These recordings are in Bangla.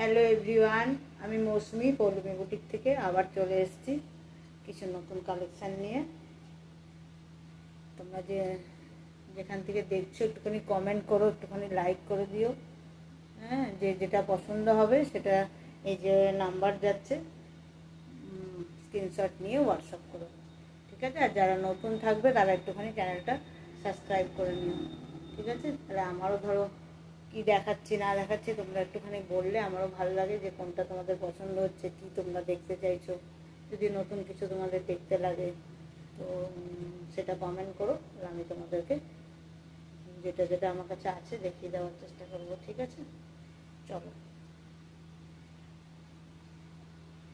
হ্যালো এভরিওয়ান, আমি মৌসুমি পৌলমি বুটিক থেকে আবার চলে এসেছি কিছু নতুন কালেকশান নিয়ে। তোমরা যেখান থেকে দেখছো একটুখানি কমেন্ট করো, একটুখানি লাইক করে দিও। হ্যাঁ, যেটা পছন্দ হবে সেটা এই যে নাম্বার যাচ্ছে, স্ক্রিনশট নিয়ে হোয়াটসঅ্যাপ করো, ঠিক আছে? আর যারা নতুন থাকবে তারা একটুখানি চ্যানেলটা সাবস্ক্রাইব করে নিও, ঠিক আছে? তাহলে আমারও ধরো কি দেখাচ্ছি না দেখাচ্ছি তোমরা একটুখানি বললে আমারও ভালো লাগে যে কোনটা তোমাদের পছন্দ হচ্ছে, কি তোমরা দেখতে চাইছো। যদি নতুন কিছু তোমাদের দেখতে লাগে তো সেটা কমেন্ট করো, আর আমি তোমাদেরকে যেটা যেটা আমার কাছে আছে দেখিয়ে দেওয়ার চেষ্টা করবো, ঠিক আছে? चलो,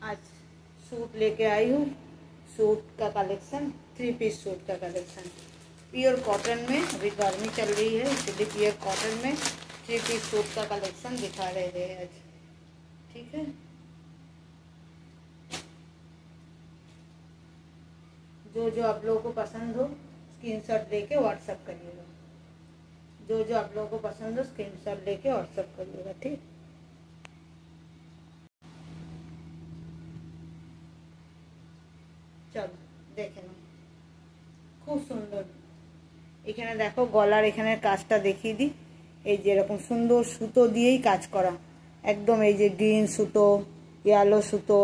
आज सूट लेके आई हूँ। सूट का कलेक्शन, 3 पीस सूट का कलेक्शन प्योर कॉटन में। अभी गर्मी चल रही है इसलिए प्योर कॉटन में 3 पीस सूट का कलेक्शन दिखा रहे थे आज, ठीक है? जो आप लोगों को पसंद हो स्क्रीनशॉट लेके व्हाट्सएप करिएगा। जो आप लोगों को पसंद हो स्क्रीनशॉट लेके व्हाट्सएप करिएगा, ठीक? चलो देखे ना, खूब सुंदर। এখানে দেখো গলার এখানে কাজটা দেখিয়ে দিই। এই যে এরকম সুন্দর সুতো দিয়েই কাজ করা, একদম এই যে গ্রিন সুতো, ইয়েলো সুতো,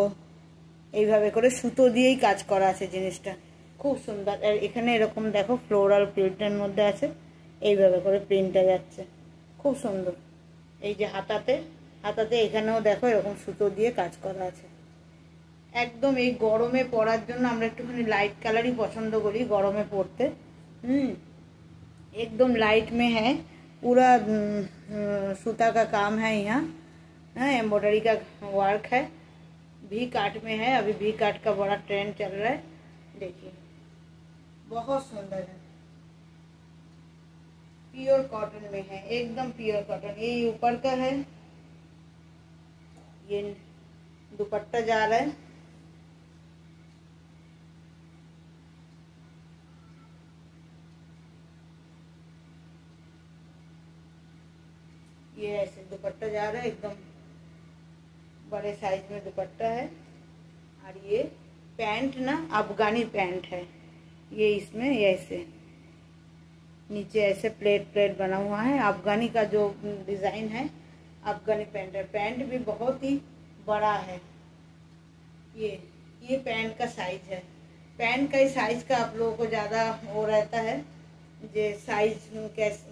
এইভাবে করে সুতো দিয়েই কাজ করা আছে জিনিসটা, খুব সুন্দর। আর এখানে এরকম দেখো ফ্লোরাল প্রিন্টের মধ্যে আছে, এইভাবে করে প্রিন্টটা যাচ্ছে, খুব সুন্দর। এই যে হাতাতে এখানেও দেখো এরকম সুতো দিয়ে কাজ করা আছে। একদম এই গরমে পরার জন্য আমরা একটুখানি লাইট কালারই পছন্দ করি গরমে পরতে। एकदम लाइट में है, पूरा सूता का काम है यहाँ। एम्ब्रॉयडरी का वर्क है, भी काट में है। अभी भी काट का बड़ा ट्रेंड चल रहा है, देखिए बहुत सुंदर है। प्योर कॉटन में है, एकदम प्योर कॉटन। ये ऊपर का है, ये दुपट्टा जा रहा है। ये ऐसे दुपट्टा जा रहा है, एकदम बड़े साइज में दुपट्टा है। और ये पैंट ना अफगानी पैंट है, ये इसमें ऐसे नीचे ऐसे प्लेट बना हुआ है। अफगानी का जो डिज़ाइन है अफगानी पैंट है। पैंट भी बहुत ही बड़ा है। ये पैंट का साइज है। पैंट का ही साइज का आप लोगों को ज़्यादा वो रहता है, जे साइज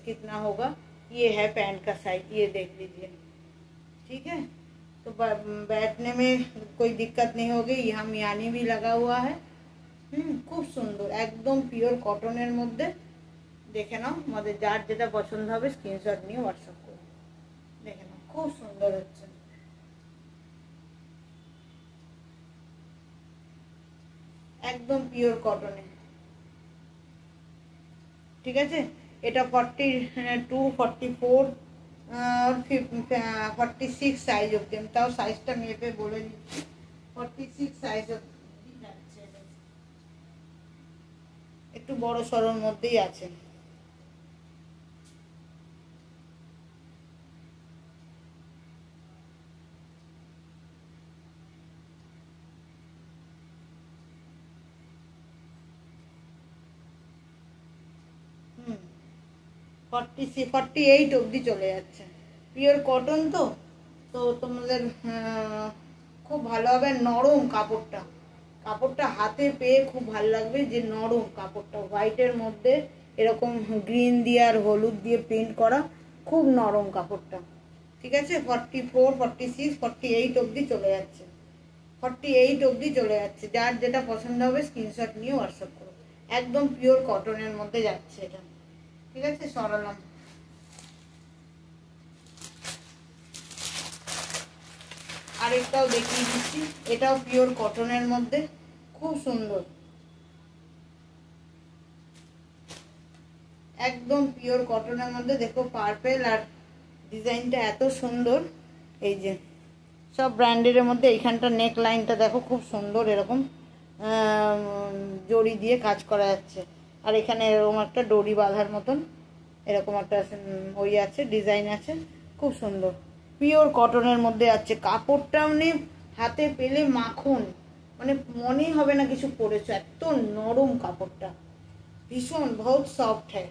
कितना होगा। ये है पैंट का साइज, ये देख लीजिए, ठीक है? तो बैठने में कोई दिक्कत नहीं होगी। यहाँ मियानी भी लगा हुआ है। खूब सुंदर, एकदम प्योर कॉटनेर मध्य। देखे नाओ, मध्य जार जेटा पसंद होबे स्क्रीनशट निये व्हाट्सएप करो, देखे नाओ खूब सुंदर होच्छे। एकदम प्योर कॉटने, ठीक है? এটা 42, 44 और 46 সাইজ অবধি। আমি তাও সাইজটা মেপে বলে দিচ্ছি, 46 সাইজ অবধি যাচ্ছে। একটু বড় সরোর মধ্যেই আছে। হুম, 48 অবধি চলে যাচ্ছে। পিওর কটন তো তোমাদের খুব ভালো হবে। নরম কাপড়টা হাতে পেয়ে খুব ভালো লাগবে, যে নরম কাপড়টা, হোয়াইটের মধ্যে এরকম গ্রিন দিয়ে আর হলুদ দিয়ে প্রিন্ট করা, খুব নরম কাপড়টা, ঠিক আছে? 44, 46, 48 অবধি চলে যাচ্ছে। 48 অবধি চলে যাচ্ছে। যার যেটা পছন্দ হবে স্ক্রিনশট নিয়ে হোয়াটসঅ্যাপ করো। একদম পিওর কটনের মধ্যে যাচ্ছে এটা, ঠিক আছে? সরালাম। আরেকটাও দেখিয়ে দিচ্ছি, এটাও পিওর কটনের মধ্যে, খুব সুন্দর, একদম পিওর কটনের মধ্যে। দেখো পার্পেল আর ডিজাইনটা এত সুন্দর। এই যে সব ব্র্যান্ডের মধ্যে এইখানটা নেক লাইনটা দেখো খুব সুন্দর, এরকম জড়ি দিয়ে কাজ করা যাচ্ছে। আর এখানে এরকম একটা ডরি বাঁধার মতন এরকম একটা ওই আছে, ডিজাইন আছে, খুব সুন্দর। পিওর কটনের মধ্যে আছে, কাপড়টাও নেই, হাতে পেলে মাখন, মানে মনেই হবে না কিছু পরেছো, এত নরম কাপড়টা, भीषण बहुत सॉफ्ट है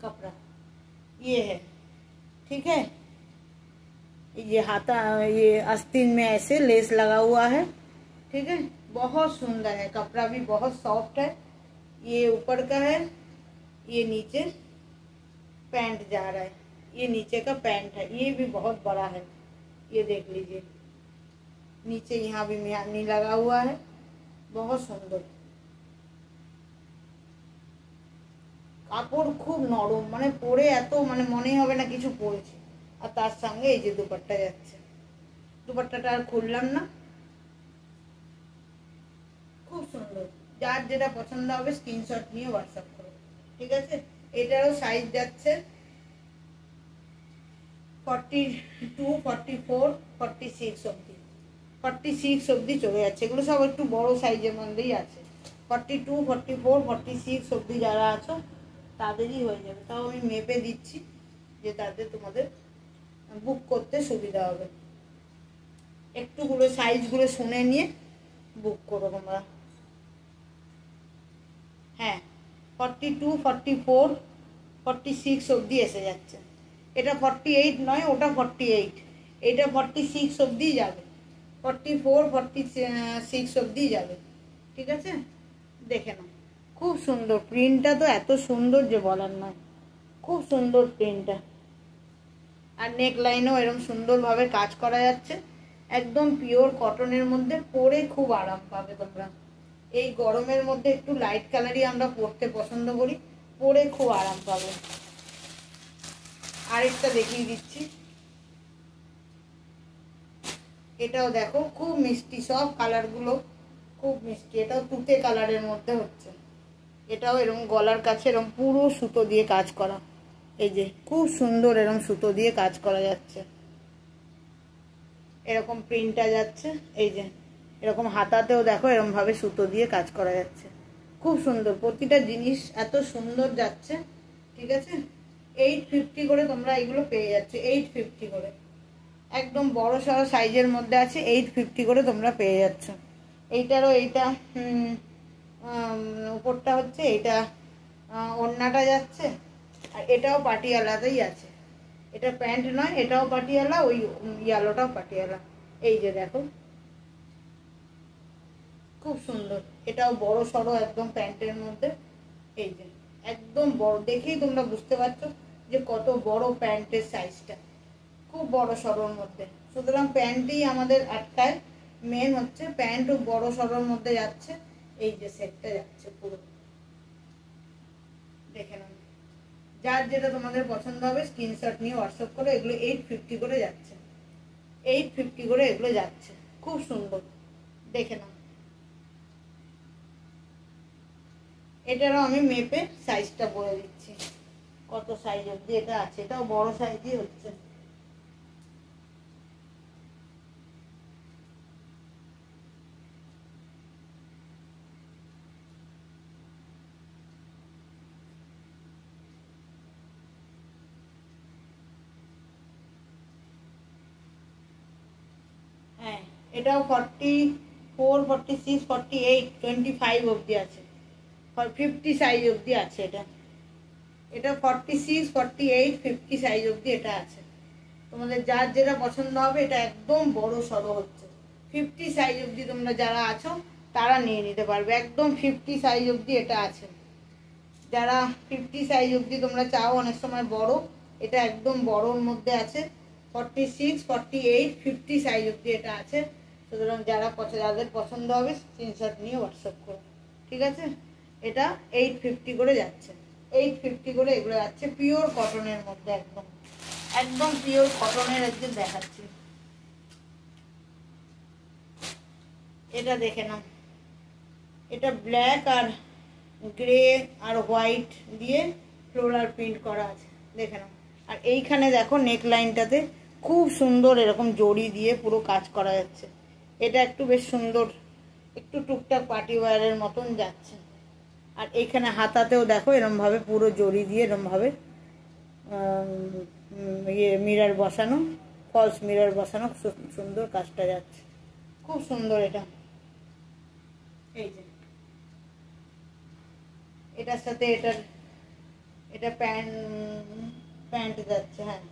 कपड़ा, ये है ठीक है। ये हाथा, ये आस्तीन में ऐसे लेस लगा हुआ है, ठीक है, बहुत सुंदर है, कपड़ा भी बहुत सॉफ्ट है। ये ऊपर का है, ये नीचे पैंट जा रहा है, ये नीचे का पैंट है, ये भी बहुत बड़ा है, ये देख लीजिए, नीचे यहाँ भी मियानी लगा हुआ है, बहुत सुंदर, কাপড় খুব নরম, মানে পরে এত মানে মনেই হবে না কিছু পরেছে। আর তার সঙ্গে এই যে দুপাট্টা যাচ্ছে, দুপাট্টাটা আর খুললাম না, খুব সুন্দর। যার যেটা পছন্দ হবে স্ক্রিনশট নিয়ে হোয়াটসঅ্যাপ করো, ঠিক আছে। এটারও সাইজ যাচ্ছে 42, 44, 46 অবধি, 46 অবধি চলে যাচ্ছে। এগুলো সব একটু বড় সাইজের মধ্যেই আছে, 42, 44, 46 অবধি যারা আছো তাদেরই হয়ে যাবে। তাও আমি মেপে দিচ্ছি যে তাদের তোমাদের বুক করতে সুবিধা হবে। একটুগুলো সাইজগুলো শুনে নিয়ে বুক করো তোমরা। হ্যাঁ, 42, 44, 46 অবধি এসে যাচ্ছে। এটা 48 নয়, ওটা 48, এটা 46 অবধি যাবে, 44, 46 অবধি যাবে, ঠিক আছে। দেখে নাও, খুব সুন্দর প্রিন্টটা, তো এত সুন্দর যে বলার নয়, খুব সুন্দর প্রিন্টটা। আর নেক লাইনেও এরকম সুন্দরভাবে কাজ করা যাচ্ছে, একদম পিওর কটনের মধ্যে, পরে খুব আরাম পাবে তোমরা। এই গরমের মধ্যে একটু লাইট কালারই আমরা পরতে পছন্দ করি, পরে খুব আরাম পাবে। আরেকটা দেখিয়ে দিচ্ছি, এটাও দেখো খুব মিষ্টি, সব কালারগুলো খুব মিষ্টি। এটাও তুতে কালারের মধ্যে হচ্ছে, এটাও এরকম গলার কাছে এরকম পুরো সুতো দিয়ে কাজ করা, এই যে খুব সুন্দর এরকম সুতো দিয়ে কাজ করা যাচ্ছে, এরকম প্রিন্টটা যাচ্ছে, এই যে এরকম হাতাতেও দেখো এরকম ভাবে সুতো দিয়ে কাজ করা যাচ্ছে, খুব সুন্দর। প্রতিটা জিনিস এত সুন্দর যাচ্ছে, ঠিক আছে। 850 করে তোমরা এগুলো পেয়ে যাচ্ছ, 850 করে, একদম বড় সড়ো সাইজের মধ্যে আছে, 850 করে তোমরা পেয়ে যাচ্ছ। এইটারও এইটা উপরটা হচ্ছে, এটা ওড়নাটা যাচ্ছে, আর এটাও পাটিয়ালাতেই আছে, এটা প্যান্ট নয়, এটাও পাটিয়ালা, ওই ইয়ালোটাও পাটিয়ালা, এই যে দেখো খুব সুন্দর। এটাও বড় সড়ো একদম প্যান্টের মধ্যে, এই যে একদম বড়, দেখেই তোমরা বুঝতে পারছো যে কত বড় প্যান্টের সাইজটা, খুব বড় সড়োর মধ্যে। সুতরাং প্যান্টই আমাদের আটকায়, মেন হচ্ছে প্যান্ট বড় সড়োর মধ্যে যাচ্ছে, এই যে সেটটা যাচ্ছে পুরো, দেখে নাও। যার যেটা তোমাদের পছন্দ হবে স্ক্রিনশট নিয়ে হোয়াটসঅ্যাপ করো। এগুলো 850 করে যাচ্ছে, 850 করে এগুলো যাচ্ছে, খুব সুন্দর, দেখে নাও। এটারও আমি মেপে সাইজটা বলে দিচ্ছি, কত সাইজ অবধি এটা আছে, এটাও বড় সাইজই হচ্ছে। হ্যাঁ, এটাও 44, 46, 48, 25 অবধি আছে, 50 সাইজ অবধি আছে। এটা 46, 48, 50 সাইজ অবধি এটা আছে। তোমাদের যার যেটা পছন্দ হবে, এটা একদম বড় সড়ো হচ্ছে, 50 সাইজ অবধি তোমরা যারা আছো তারা নিয়ে নিতে পারবে, একদম 50 সাইজ অবধি এটা আছে। যারা 50 সাইজ অবধি তোমরা চাও, অনেক সময় বড়, এটা একদম বড়র মধ্যে আছে, 46, 48, 50 সাইজ অবধি এটা আছে। সুতরাং যাদের পছন্দ হবে স্ক্রিনশট নিয়ে হোয়াটসঅ্যাপ করো, ঠিক আছে। এটা 850 করে যাচ্ছে, 850 করে এগুলো যাচ্ছে, পিওর কটনের মধ্যে, একদম একদম পিওর কটনের একদিন দেখাচ্ছি। এটা দেখে নাও, এটা ব্ল্যাক আর গ্রে আর হোয়াইট দিয়ে ফ্লোরাল প্রিন্ট করা আছে, দেখে নাও। আর এইখানে দেখো নেক লাইনটাতে খুব সুন্দর এরকম জড়ি দিয়ে পুরো কাজ করা যাচ্ছে। এটা একটু বেশ সুন্দর, একটু টুকটাক পার্টি ওয়্যারের মতন যাচ্ছে। আর এইখানে হাতাতেও দেখো এরম ভাবে পুরো জড়ি দিয়ে এরম ভাবে ইয়ে মিরর বসানো, ফলস মিরর বসানো, সুন্দর কাজটা যাচ্ছে, খুব সুন্দর। এটা এই যে এটার সাথে এটা প্যান্ট যাচ্ছে। হ্যাঁ,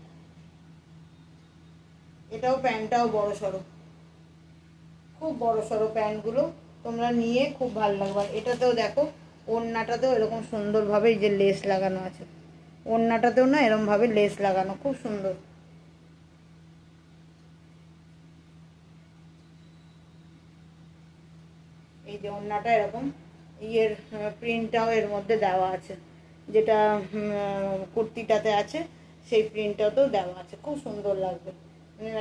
এটাও প্যান্টটাও বড় সড়ো, খুব বড় সড়ো প্যান্টগুলো, তোমরা নিয়ে খুব ভালো লাগবে। এটাতেও দেখো ওড়নাটাতেও এরকম সুন্দরভাবে এই যে লেস লাগানো আছে, ওড়নাটাতেও না এরকমভাবে লেস লাগানো, খুব সুন্দর। এই যে ওড়নাটা এরকম ইয়ের প্রিন্টটাও এর মধ্যে দেওয়া আছে, যেটা কুর্তিটাতে আছে সেই প্রিন্টটাতেও দেওয়া আছে, খুব সুন্দর লাগবে,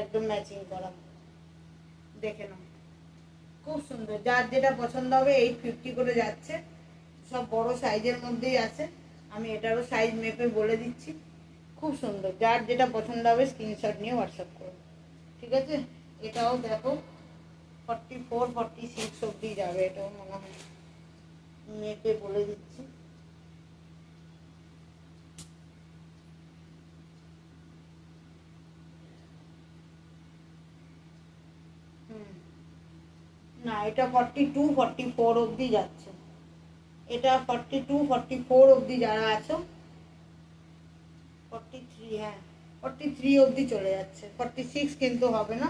একদম ম্যাচিং করা। দেখে নাও, খুব সুন্দর। যার যেটা পছন্দ হবে 850 করে যাচ্ছে, সব বড় সাইজের মধ্যেই আছে, আমি এটারও সাইজ মেপে বলে দিচ্ছি। খুব সুন্দর, যার যেটা পছন্দ হবে স্ক্রিনশট নিয়ে হোয়াটসঅ্যাপ করো, ঠিক আছে। এটাও দেখো 44 46 অবধি যাবে, এটাও মনে হয়, মেপে বলে দিচ্ছি। না, এটা 42 44 অবধি যাচ্ছে, এটা 42 44 অবধি যারা আছো, 43, হ্যাঁ 43 অবধি চলে যাচ্ছে, 46 কিন্তু হবে না।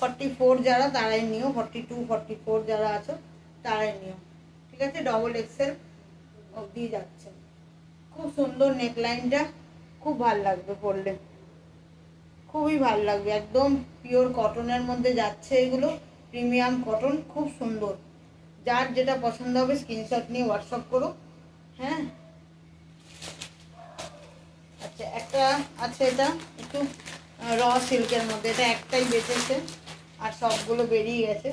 44 যারা তারাই নিও, 42 44 যারা আছো তারাই নিও, ঠিক আছে। ডবল এক্সেল অবধি যাচ্ছে, খুব সুন্দর। নেকলাইনটা খুব ভাল লাগবে পরলে, খুবই ভাল লাগবে, একদম পিওর কটনের মধ্যে যাচ্ছে, এগুলো প্রিমিয়াম কটন, খুব সুন্দর। যার যেটা পছন্দ হবে স্ক্রিনশট নিয়ে হোয়াটসঅ্যাপ করো। হ্যাঁ, আচ্ছা, একটা আছে, এটা একটু র সিল্কের মধ্যে, এটা একটাই বেঁচেছে আর সবগুলো বেরিয়ে গেছে।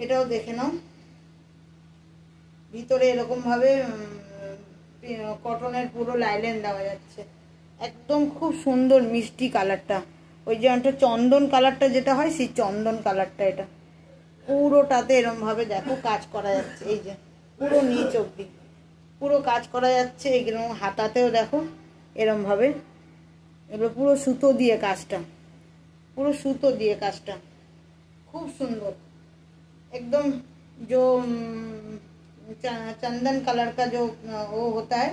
এটাও দেখে নাও, ভিতরে এরকম ভাবে কটনের পুরো লাইলেন দেওয়া যাচ্ছে, একদম খুব সুন্দর মিষ্টি কালারটা, ওই যে একটা চন্দন কালারটা যেটা হয় সেই চন্দন কালারটা, এটা পুরোটাতে এরকম ভাবে দেখো কাজ করা যাচ্ছে, এই যে পুরো নিচ অবধি পুরো কাজ করা যাচ্ছে। এগুলো হাতাতেও দেখো এরম ভাবে, এগুলো পুরো সুতো দিয়ে কাজটা, পুরো সুতো দিয়ে কাজটা, খুব সুন্দর एकदम। जो चंदन कलर का जो वो होता है,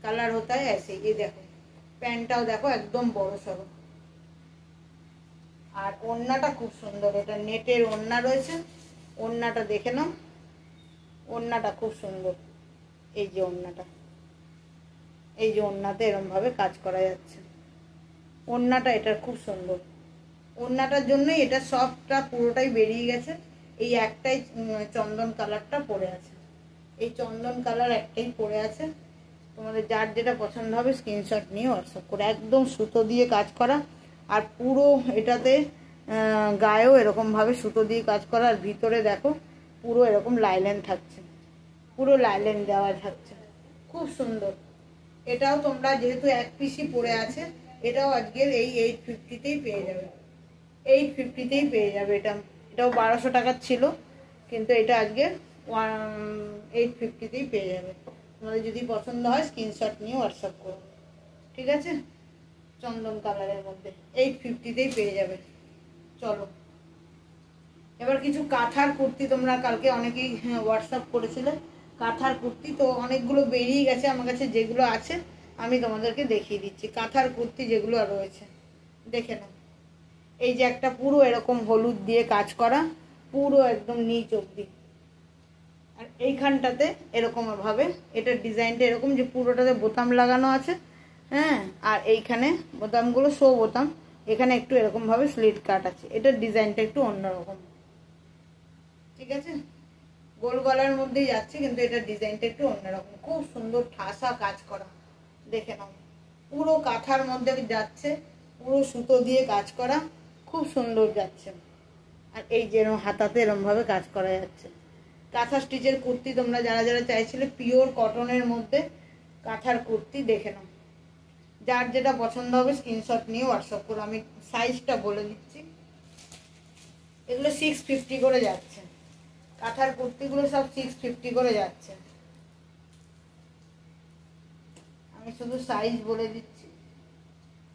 कलर होता है ऐसे। ये देखो প্যান্টটাও দেখো একদম বড় সড়ো, আর ওড়নাটা খুব সুন্দর, এটা নেটের ওড়না রয়েছে, ওড়নাটা দেখে নাও, ওড়নাটা খুব সুন্দর। এই যে ওড়নাটা, এই যে ওড়নাতে এরকম ভাবে কাজ করা যাচ্ছে, ওড়নাটা এটার খুব সুন্দর। ওড়নাটার জন্যই এটা সবটা পুরোটাই বেরিয়ে গেছে, এই একটাই চন্দন কালারটা পড়ে আছে, এই চন্দন কালার একটাই পড়ে আছে। তোমাদের যার যেটা পছন্দ হবে স্ক্রিনশট নিয়ে হোয়াটসঅ্যাপ করে, একদম সুতো দিয়ে কাজ করা, আর পুরো এটাতে গায়েও এরকমভাবে সুতো দিয়ে কাজ করা, আর ভিতরে দেখো পুরো এরকম লাইলেন থাকছে, পুরো লাইলেন দেওয়া থাকছে, খুব সুন্দর। এটাও তোমরা যেহেতু এক পিসই পড়ে আছে, এটাও আজকের এই 850তেই পেয়ে যাবে, 850তেই পেয়ে যাবে। এটাও 1200 টাকার ছিল, কিন্তু এটা আজকে 850তেই পেয়ে যাবে। তোমাদের যদি পছন্দ হয় স্ক্রিনশট নিয়ে হোয়াটসঅ্যাপ করো, ঠিক আছে। চন্দন কালারের মধ্যে 850তেই পেয়ে যাবে। চলো এবার কিছু কাঁথার কুর্তি, তোমরা কালকে অনেকেই হোয়াটসঅ্যাপ করেছিলে কাঁথার কুর্তি, তো অনেকগুলো বেরিয়ে গেছে, আমার কাছে যেগুলো আছে আমি তোমাদেরকে দেখিয়ে দিচ্ছি। কাঁথার কুর্তি যেগুলো রয়েছে দেখে নাও, এই যে একটা পুরো এরকম হলুদ দিয়ে কাজ করা, পুরো একদম নিচ অবধি, আর এইখানটাতে এরকম ভাবে এটার ডিজাইনটা এরকম যে পুরোটাতে বোতাম লাগানো আছে। হ্যাঁ, আর এইখানে বোতামগুলো শো বোতাম, এখানে একটু এরকম ভাবে স্লিট কাট আছে, এটার ডিজাইনটা একটু অন্যরকম, ঠিক আছে। গোল গলার মধ্যেই যাচ্ছে, কিন্তু এটার ডিজাইনটা একটু অন্যরকম, খুব সুন্দর ঠাসা কাজ করা, দেখে নাও পুরো কাঁথার মধ্যে যাচ্ছে, পুরো সুতো দিয়ে কাজ করা, খুব সুন্দর যাচ্ছে। আর এই যে হাতাতে এরকম ভাবে কাজ করা যাচ্ছে। কাঁথা স্টিচের কুর্তি তোমরা যারা যারা চাইছিলে পিওর কটনের মধ্যে কাঁথার কুর্তি, দেখে নাও। যার যেটা পছন্দ হবে স্ক্রিনশট নিয়ে হোয়াটসঅ্যাপ করো, আমি সাইজটা বলে দিচ্ছি। এগুলো 650 করে যাচ্ছে, কাঁথার কুর্তিগুলো সব 650 করে যাচ্ছে। আমি শুধু সাইজ বলে দিচ্ছি,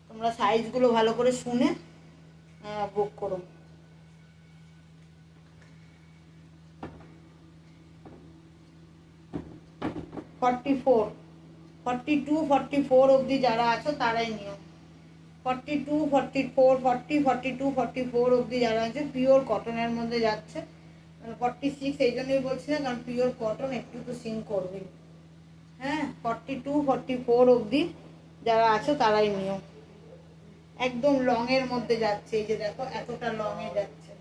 তোমরা সাইজগুলো ভালো করে শুনে বুক করো। 44, 42, 44 অবধি যারা আছো তারাই নিও। 42, 44, 40, 42, 44 অবধি যারা আছে পিওর কটনের মধ্যে যাচ্ছে। 46 এই জন্যই বলছি না, কারণ পিওর কটন একটু তো সিং করবে। হ্যাঁ, 42, 44 অবধি যারা আছো তারাই নিও। একদম লং এর মধ্যে যাচ্ছে, এই যে দেখো এতটা লং এ যাচ্ছে,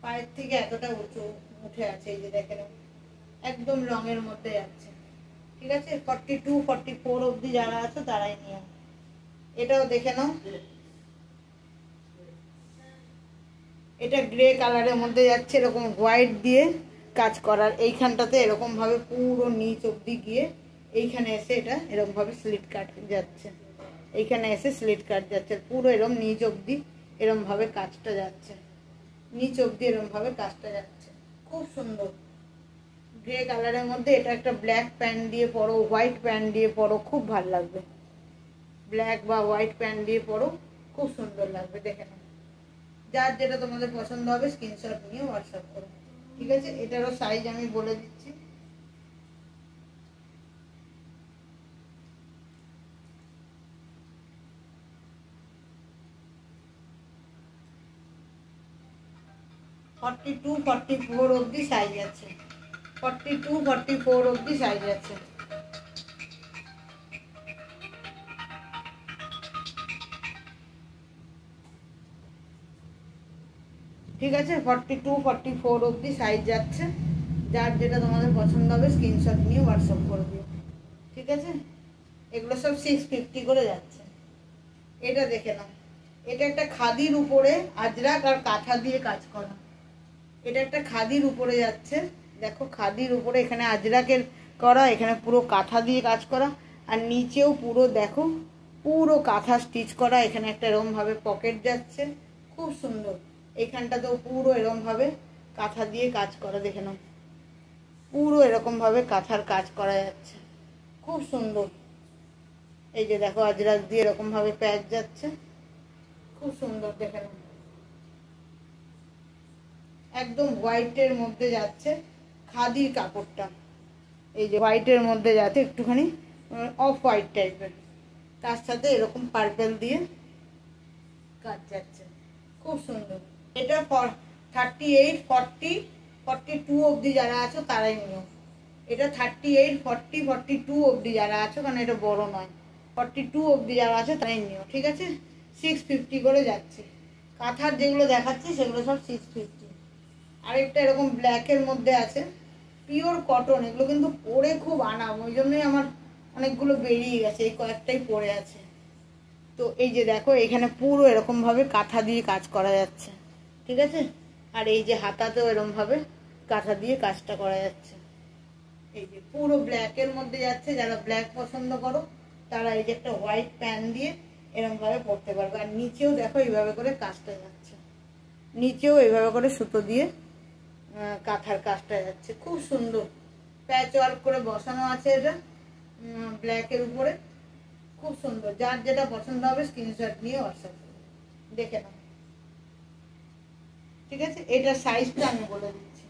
পায়ের থেকে এতটা উঁচু উঠে আছে, এই যে দেখেন একদম লং এর মধ্যে যাচ্ছে। ঠিক আছে, 42, 44 অবধি যারা আছো তারাই নিও। এটাও দেখে নাও, এটা গ্রে কালারের মধ্যে যাচ্ছে, এরকম হোয়াইট দিয়ে কাজ করার। এইখানটাতে এরকম ভাবে পুরো নিচ অবধি গিয়ে এইখানে এসে এটা এরকম ভাবে স্লিট কাট যাচ্ছে, এইখানে এসে স্লিট কাট যাচ্ছে, পুরো এরকম নিচ অবধি এরকম ভাবে কাজটা যাচ্ছে, নিচ অবধি এরকম ভাবে কাজটা যাচ্ছে, খুব সুন্দর। গ্রে কালারের মধ্যে এটা একটা ব্ল্যাক প্যান্ট দিয়ে পরো, হোয়াইট প্যান্ট দিয়ে পরো, খুব ভালো লাগবে। ব্ল্যাক বা হোয়াইট প্যান্ট দিয়ে পরো, খুব সুন্দর লাগবে। দেখে নাও, যার যেটা তোমাদের পছন্দ হবে স্ক্রিনশট নিয়ে হোয়াটসঅ্যাপ করো। ঠিক আছে, এটারও সাইজ আমি বলে দিচ্ছি। (42, 44 অবধি সাইজ আছে, 42, 44 অবধি সাইজ আছে। ঠিক আছে, 42, 44 অবধি সাইজ যাচ্ছে, যার যেটা তোমাদের পছন্দ হবে স্ক্রিনশট নিয়ে হোয়াটসঅ্যাপ করে দিও। ঠিক আছে, এগুলো সব 650 করে যাচ্ছে। এটা দেখে নাও, এটা একটা খাদির উপরে আজরাক আর কাঁথা দিয়ে কাজ করা। এটা একটা খাদির উপরে যাচ্ছে, দেখো খাদির উপরে এখানে আজরাকের করা, এখানে পুরো কাঁথা দিয়ে কাজ করা, আর নিচেও পুরো দেখো পুরো কাঁথা স্টিচ করা। এখানে একটা এরকম ভাবে পকেট যাচ্ছে, খুব সুন্দর। এইখানটাতেও পুরো এরকম ভাবে কাঁথা দিয়ে কাজ করা, দেখে নাও পুরো এরকম ভাবে কাঁথার কাজ করা যাচ্ছে, খুব সুন্দর। এই যে দেখো আজরাক দিয়ে এরকম ভাবে প্যাচ যাচ্ছে, খুব সুন্দর। দেখে নাও একদম হোয়াইটের মধ্যে যাচ্ছে, খাদির কাপড়টা এই যে হোয়াইটের মধ্যে যাচ্ছে, একটুখানি অফ হোয়াইট টাইপের, তার সাথে এরকম পার্পেল দিয়ে কাজ যাচ্ছে, খুব সুন্দর। এটা 38, 40, 42 অবধি যারা আছো তারাই নিও। এটা 38, 40, 42 অবধি যারা আছো, কারণ এটা বড় নয়, 42 অবধি যারা আছে তারাই নিও। ঠিক আছে, 650 করে যাচ্ছে। কাঁথার যেগুলো দেখাচ্ছি সেগুলো সব 650। আরেকটা এরকম ব্ল্যাকের মধ্যে আছে, পিওর কটন, এগুলো কিন্তু পরে খুব আরাম, ওই জন্যই আমার অনেকগুলো বেরিয়ে গেছে, এই কয়েকটাই পরে আছে। তো এই যে দেখো এখানে পুরো এরকম ভাবে কাঁথা দিয়ে কাজ করা যাচ্ছে। ঠিক আছে, আর এই যে হাতাতেও এরকম ভাবে কাঁথা দিয়ে কাজটা করা যাচ্ছে। এই যে পুরো ব্ল্যাকের মধ্যে যাচ্ছে, যারা ব্ল্যাক পছন্দ করো তারা এই যে একটা হোয়াইট প্যান্ট দিয়ে এরকম ভাবে পরতে পারবে। আর নিচেও দেখো এইভাবে করে কাজটা যাচ্ছে, নিচেও এইভাবে করে সুতো দিয়ে কাঁথার কাজটা যাচ্ছে, খুব সুন্দর। প্যাচ ওয়ার্ক করে বসানো আছে এটা ব্ল্যাকের উপরে, খুব সুন্দর। যার যেটা পছন্দ হবে স্ক্রিনশট নিয়ে হোয়াটসঅ্যাপ করবে, দেখে নাও। ঠিক আছে, এটার সাইজটা আমি বলে দিচ্ছি।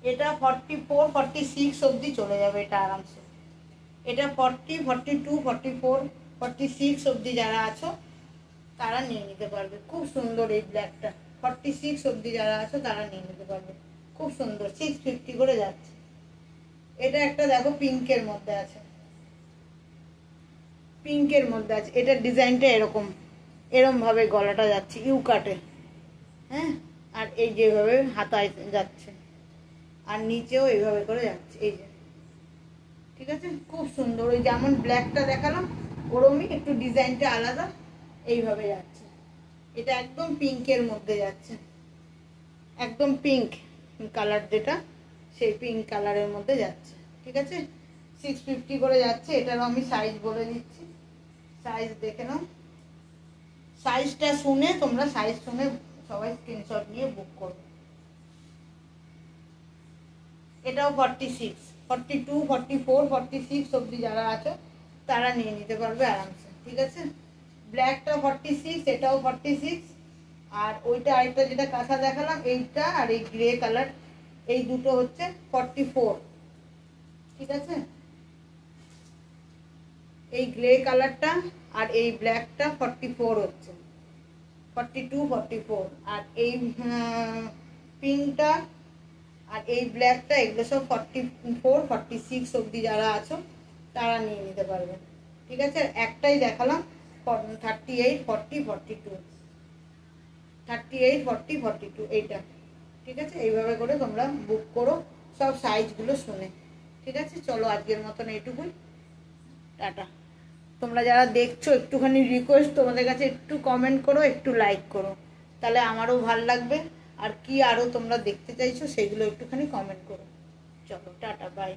এটা 44, 46 অবধি চলে যাবে এটা আরামসে। এটা 40, 42, 44, 46 অবধি যারা আছো তারা নিয়ে নিতে পারবে, খুব সুন্দর। এই ব্ল্যাকটা 46 অবধি যারা আছো তারা নিয়ে নিতে পারবে, খুব সুন্দর। 650 করে যাচ্ছে। এটা একটা দেখো পিঙ্কের মধ্যে আছে, পিঙ্কের মধ্যে আছে, এটার ডিজাইনটা এরকম এরকম ভাবে গলাটা যাচ্ছে ইউ কাটে, হ্যাঁ, আর এই যেভাবে হাতায় যাচ্ছে, আর নিচেও এইভাবে করে যাচ্ছে, এই যে। ঠিক আছে, খুব সুন্দর। ওই যেমন ব্ল্যাকটা দেখালাম ওরমই, একটু ডিজাইনটা আলাদা, এইভাবে যাচ্ছে। এটা একদম পিঙ্কের মধ্যে যাচ্ছে, একদম পিঙ্ক কালার যেটা, সেই পিঙ্ক কালারের মধ্যে যাচ্ছে। ঠিক আছে, 650 করে যাচ্ছে। এটারও আমি সাইজ বলে দিচ্ছি, সাইজ দেখে নাও। সাইজটা শুনে তোমরা সাইজ শুনে সবাই স্ক্রিনশট নিয়ে বুক করবে। এটাও 46, 42, 44, 46 অবধি যারা আছো তারা নিয়ে নিতে পারবে আরামসে। ঠিক আছে, ব্ল্যাকটা 46, এটাও 46, আর ওইটা আরেকটা যেটা কাঁথা দেখালাম এইটা আর এই গ্রে কালার, এই দুটো হচ্ছে 44। ঠিক আছে, এই গ্রে কালারটা আর এই ব্ল্যাকটা 44 হচ্ছে, 42, 44, আর এই পিঙ্কটা আর এই ব্ল্যাকটা এগুলো সব 44, 46 অবধি যারা আছো তারা নিয়ে নিতে পারবে। ঠিক আছে, একটাই দেখালাম 38, 40, 42, 38, 40, 42 এইটা। ঠিক আছে, এইভাবে করে তোমরা বুক করো সব সাইজগুলো শুনে। ঠিক আছে, চলো আজকের মতন এইটুকুই, টাটা। তোমরা যারা দেখছো একটুখানি রিকোয়েস্ট তোমাদের কাছে, একটু কমেন্ট করো, একটু লাইক করো, তাহলে আমারও ভাল লাগবে। আর কি আরও তোমরা দেখতে চাইছো সেগুলো একটুখানি কমেন্ট করো। চলো টাটা, বাই।